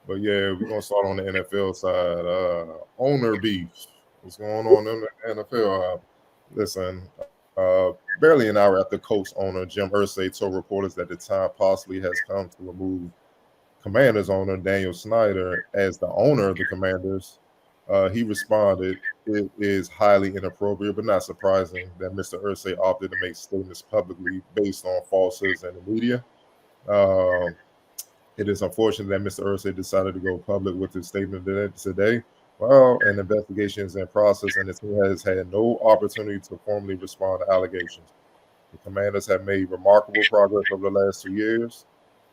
But yeah, we're gonna start on the NFL side. Owner beef. What's going on in the NFL? Listen, barely an hour after Colts owner Jim Irsay told reporters that the time possibly has come to remove Commanders owner Daniel Snyder as the owner of the Commanders, he responded, "It is highly inappropriate, but not surprising that Mr. Irsay opted to make statements publicly based on falsehoods in the media. It is unfortunate that Mr. Irsay decided to go public with his statement today. Well, an investigation is in process, and the team has had no opportunity to formally respond to allegations. The Commanders have made remarkable progress over the last 2 years.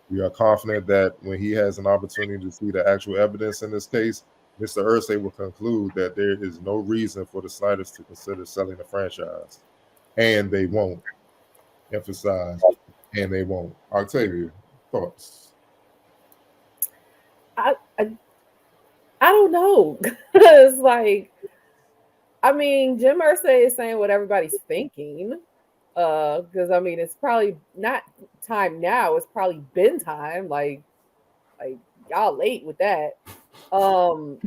We are confident that when he has an opportunity to see the actual evidence in this case, Mr. Irsay will conclude that there is no reason for the Snyders to consider selling the franchise. And they won't. Emphasize, and they won't." Octavia, thoughts? I don't know. It's like, I mean, Jim Irsay is saying what everybody's thinking. Because I mean, it's probably not time now. It's probably been time. Like y'all late with that. But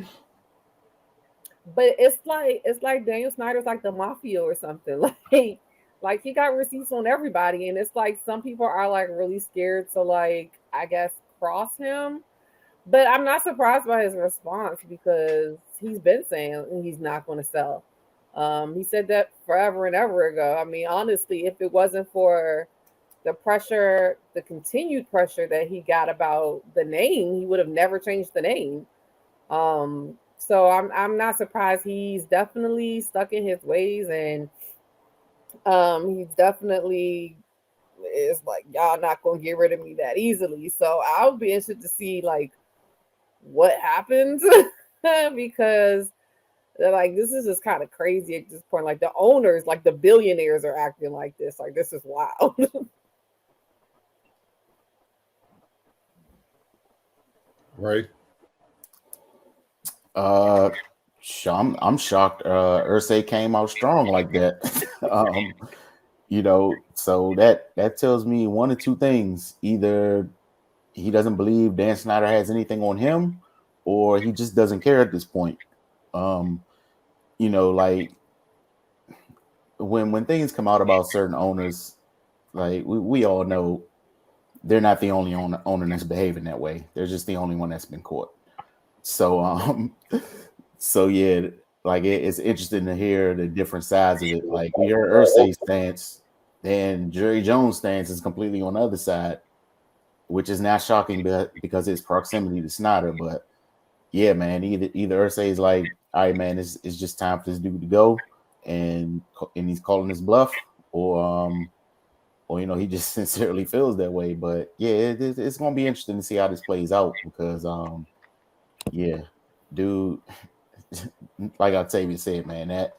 it's like Daniel Snyder's like the mafia or something. Like he got receipts on everybody, and it's like some people are like really scared to like, I guess, cross him. But I'm not surprised by his response because he's been saying he's not going to sell. He said that forever and ever ago. I mean, honestly, if it wasn't for the pressure, the continued pressure that he got about the name, he would have never changed the name. So I'm not surprised. He's definitely stuck in his ways, and he's definitely is like, y'all not gonna get rid of me that easily. So I'll be interested to see like what happens because like this is just kind of crazy at this point. Like the owners, like the billionaires are acting like this. Like this is wild. Right? I'm shocked. Irsay came out strong like that. So that tells me one of two things: either he doesn't believe Dan Snyder has anything on him, or he just doesn't care at this point. Like when things come out about certain owners, like we all know they're not the only owner that's behaving that way. They're just the only one that's been caught. So so yeah, like it's interesting to hear the different sides of it. Like we heard Irsay's stance, then Jerry Jones' stance is completely on the other side, which is not shocking because it's proximity to Snyder. But yeah, man, either Irsay is like, all right, man, it's just time for this dude to go, and he's calling his bluff, or he just sincerely feels that way. But yeah, it's gonna be interesting to see how this plays out because yeah, dude, like Octavia said, man,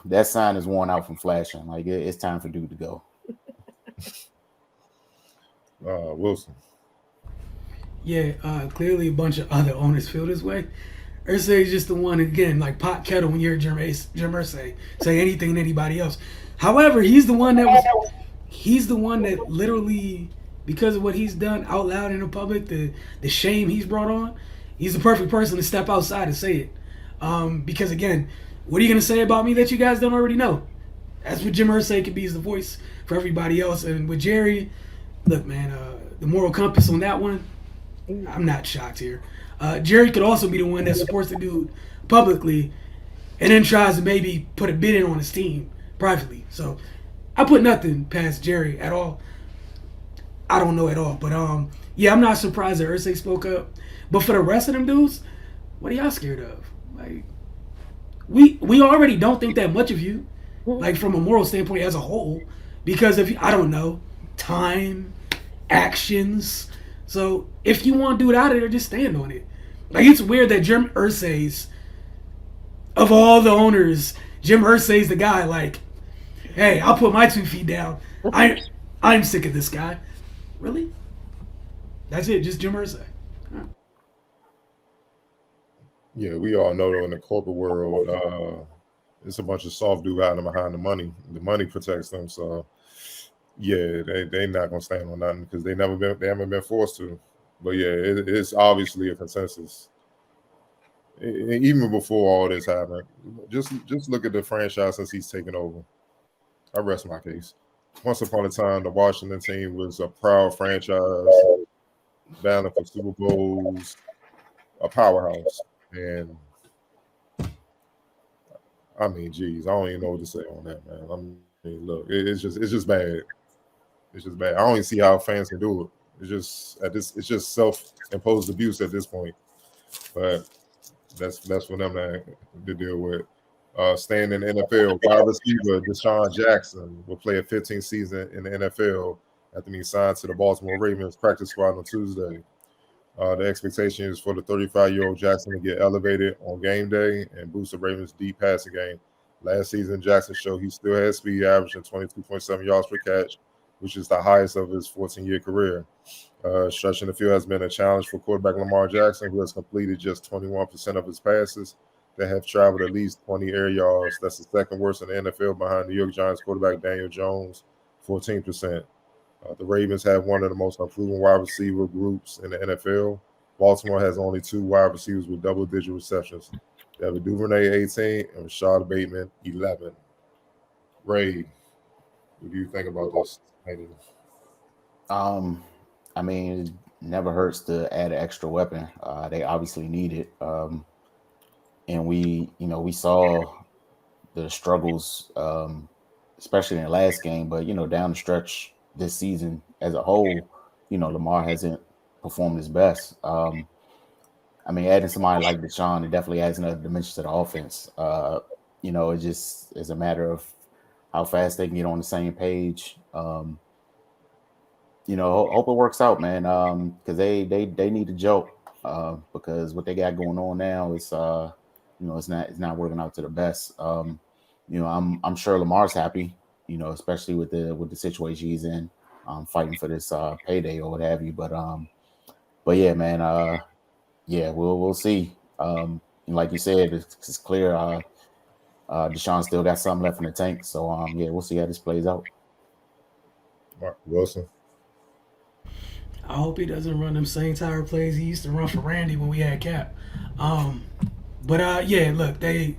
that sign is worn out from flashing. Like it's time for dude to go. Wilson. Yeah, clearly a bunch of other owners feel this way. Irsay is just the one, again, like pot kettle when you hear Jim Irsay say anything to anybody else. However, he's the one that literally, because of what he's done out loud in the public, the shame he's brought on, he's the perfect person to step outside and say it. Because again, what are you going to say about me that you guys don't already know? That's what Jim Irsay could be, as the voice for everybody else. And with Jerry, look, man, the moral compass on that one, I'm not shocked here. Jerry could also be the one that supports the dude publicly and then tries to maybe put a bid in on his team privately. So I put nothing past Jerry at all. I don't know at all. But yeah, I'm not surprised that Irsay spoke up. But for the rest of them dudes, what are y'all scared of? Like, we already don't think that much of you, like from a moral standpoint as a whole, because of, I don't know, time, actions. So if you want to do it out of there, just stand on it. Like, it's weird that Jim Irsay's, of all the owners, Jim Irsay's the guy, like, hey, I'll put my 2 feet down. I'm sick of this guy. Really? That's it, just Jim Irsay. Huh. Yeah, we all know though in the corporate world, it's a bunch of soft dude hiding behind the money. The money protects them, so yeah, they not gonna stand on nothing because they haven't been forced to. But yeah, it's obviously a consensus. Even before all this happened, just look at the franchise since he's taken over. I rest my case. Once upon a time, the Washington team was a proud franchise, battling for Super Bowls, a powerhouse. And I mean, geez, I don't even know what to say on that, man. I mean, look, it's just bad. It's just bad. I don't even see how fans can do it. It's just self-imposed abuse at this point. But that's for them to deal with. Staying in the NFL, wide receiver Deshaun Jackson will play a 15th season in the NFL after being signed to the Baltimore Ravens practice squad on Tuesday. The expectation is for the 35-year-old Jackson to get elevated on game day and boost the Ravens' deep passing game. Last season, Jackson showed he still has speed, averaging 22.7 yards per catch, which is the highest of his 14-year career. Stretching the field has been a challenge for quarterback Lamar Jackson, who has completed just 21% of his passes that have traveled at least 20 air yards. That's the second worst in the NFL behind New York Giants quarterback Daniel Jones, 14%. The Ravens have one of the most unproven wide receiver groups in the NFL. Baltimore has only 2 wide receivers with double-digit receptions. They have a Duvernay, 18, and Rashad Bateman, 11. Ray, what do you think about this? I mean, it never hurts to add an extra weapon. They obviously need it. And we saw the struggles, especially in the last game, but, down the stretch this season as a whole, Lamar hasn't performed his best. I mean, adding somebody like Deshaun, it definitely adds another dimension to the offense. It just is a matter of how fast they can get on the same page. Hope it works out, man, because they need to joke because what they got going on now is it's not working out to the best. I'm sure Lamar's happy, especially with the situation he's in, fighting for this payday or what have you. But yeah, man, we'll see. Like you said, it's clear Deshaun still got something left in the tank. So we'll see how this plays out. Mark Wilson. I hope he doesn't run them same tire plays he used to run for Randy when we had Cap. But look, they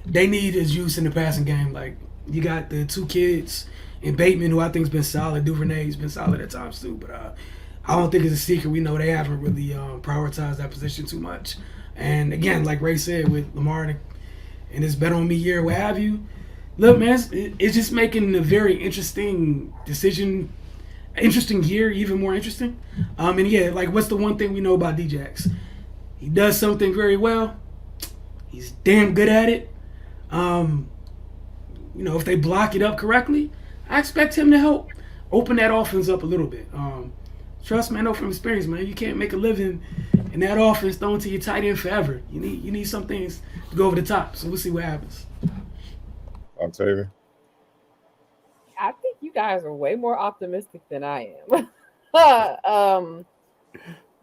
need his juice in the passing game. Like, you got the 2 kids and Bateman, who I think's been solid. Duvernay's been solid at times too. But I don't think it's a secret. We know they haven't really prioritized that position too much. And again, like Ray said, with Lamar and his bet on me year, what have you. Look, man, it's just making a very interesting decision. Interesting year, even more interesting. And yeah, like, what's the one thing we know about Djax? He does something very well. He's damn good at it. If they block it up correctly, I expect him to help open that offense up a little bit. Trust me, I know from experience, man. You can't make a living and that offense thrown to your tight end forever. You need some things to go over the top. So we'll see what happens. Octavian. I think you guys are way more optimistic than I am.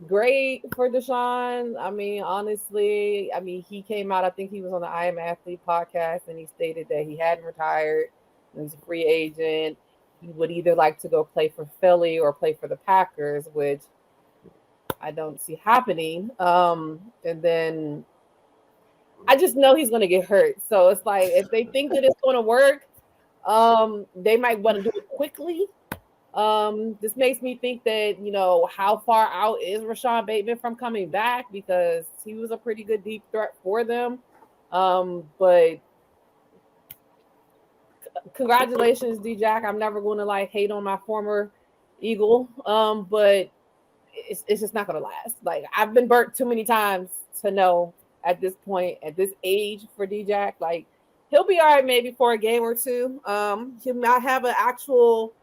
Great for Deshaun. I mean, honestly, he came out, I think he was on the I Am Athlete podcast, and he stated that he hadn't retired. He's a free agent. He would either like to go play for Philly or play for the Packers, which I don't see happening. And then I just know he's going to get hurt. So it's like, if they think that it's going to work, they might want to do it quickly. This makes me think that, how far out is Rashad Bateman from coming back, because he was a pretty good deep threat for them. But congratulations, D-Jack. I'm never going to hate on my former Eagle. But it's just not going to last. I've been burnt too many times to know at this point, at this age for D-Jack, he'll be all right maybe for a game or two. He might have an actual,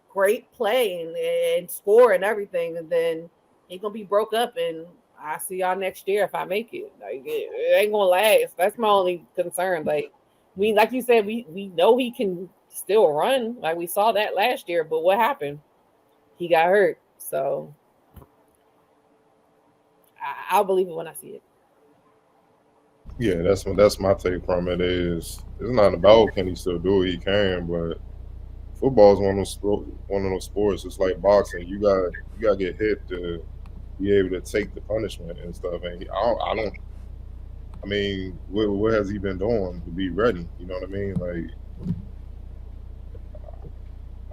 great play and score and everything, and then he's gonna be broke up, and I see y'all next year if I make it. It ain't gonna last. That's my only concern. Like you said, we know he can still run. We saw that last year, but what happened? He got hurt. So I'll believe it when I see it. Yeah, that's my take from it. It's not about can he still do it. He can, but football is one of those sports. It's like boxing. You gotta get hit to be able to take the punishment and stuff. And I mean, what has he been doing to be ready? You know what I mean?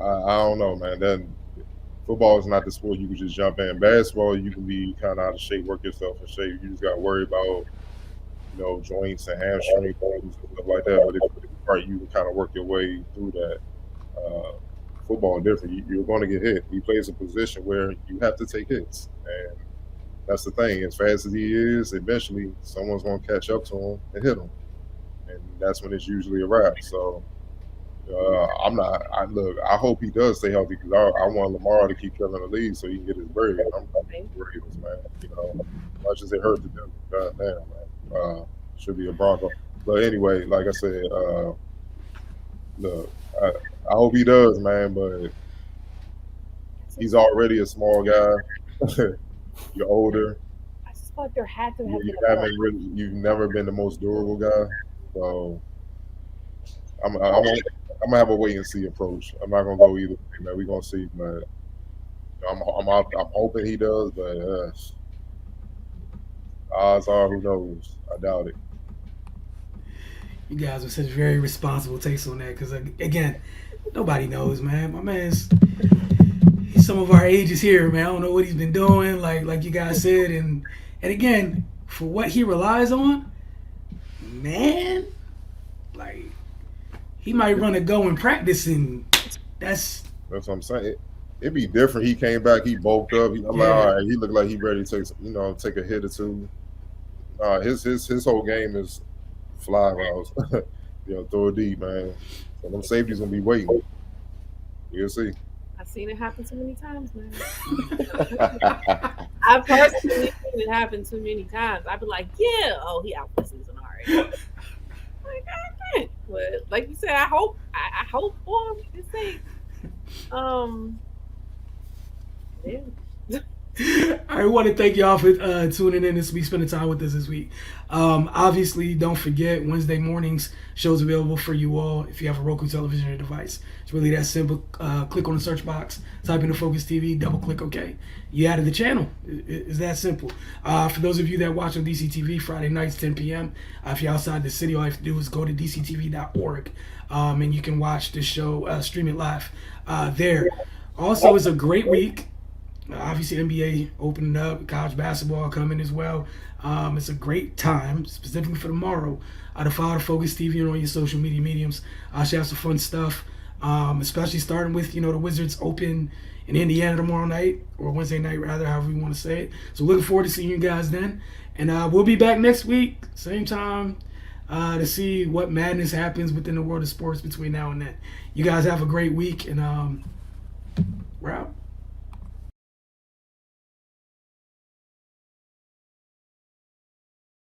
I don't know, man. That football is not the sport you can just jump in. Basketball, you can be kind of out of shape, work yourself in shape. You just got to worry about joints and hamstring bones and stuff like that. But if you can kind of work your way through that. Football different. You're going to get hit. He plays a position where you have to take hits, and that's the thing. As fast as he is, eventually someone's going to catch up to him and hit him, and that's when it's usually a wrap. So I hope he does stay healthy, because I want Lamar to keep killing the league so he can get his bread. I'm Ravens, man. Much as it hurt to them, goddamn, man. Should be a Bronco, but anyway, like I said, look. I hope he does, man, but he's already a small guy. You're older. I just feel like there had to have you've never been the most durable guy. So I'm gonna have a wait and see approach. I'm not gonna go either way, man. We're gonna see, man. I'm hoping he does, but odds are, who knows? I doubt it. You guys are such very responsible takes on that, because again, nobody knows, man. My man's he's some of our ages here, man. I don't know what he's been doing, like you guys said, and again, for what he relies on, man, he might run a go in practice, and that's what I'm saying. It'd be different. He came back, he bulked up. All right, he looked like he ready to take a hit or two. His whole game is fly routes, throw it deep, man. So them safeties gonna be waiting. We'll see. I've seen it happen too many times, man. I've personally seen it happen too many times. I'd be like, he out for the season already. I can't. But like you said, I hope for him to say. Yeah. I want to thank y'all for tuning in this week, spending time with us this week. Obviously, don't forget, Wednesday mornings, shows available for you all if you have a Roku television or device. It's really that simple. Click on the search box, type in the Focus TV, double click OK. You added the channel. It's that simple. For those of you that watch on DCTV Friday nights, 10 p.m., if you're outside the city, all you have to do is go to dctv.org, and you can watch the show, stream it live there. Also, it's a great week. Obviously, NBA opening up, college basketball coming as well. It's a great time, specifically for tomorrow, to follow the Focus TV and on your social media mediums. Should have some fun stuff, especially starting with, the Wizards open in Indiana tomorrow night, or Wednesday night, rather, however you want to say it. So looking forward to seeing you guys then. And we'll be back next week, same time, to see what madness happens within the world of sports between now and then. You guys have a great week, and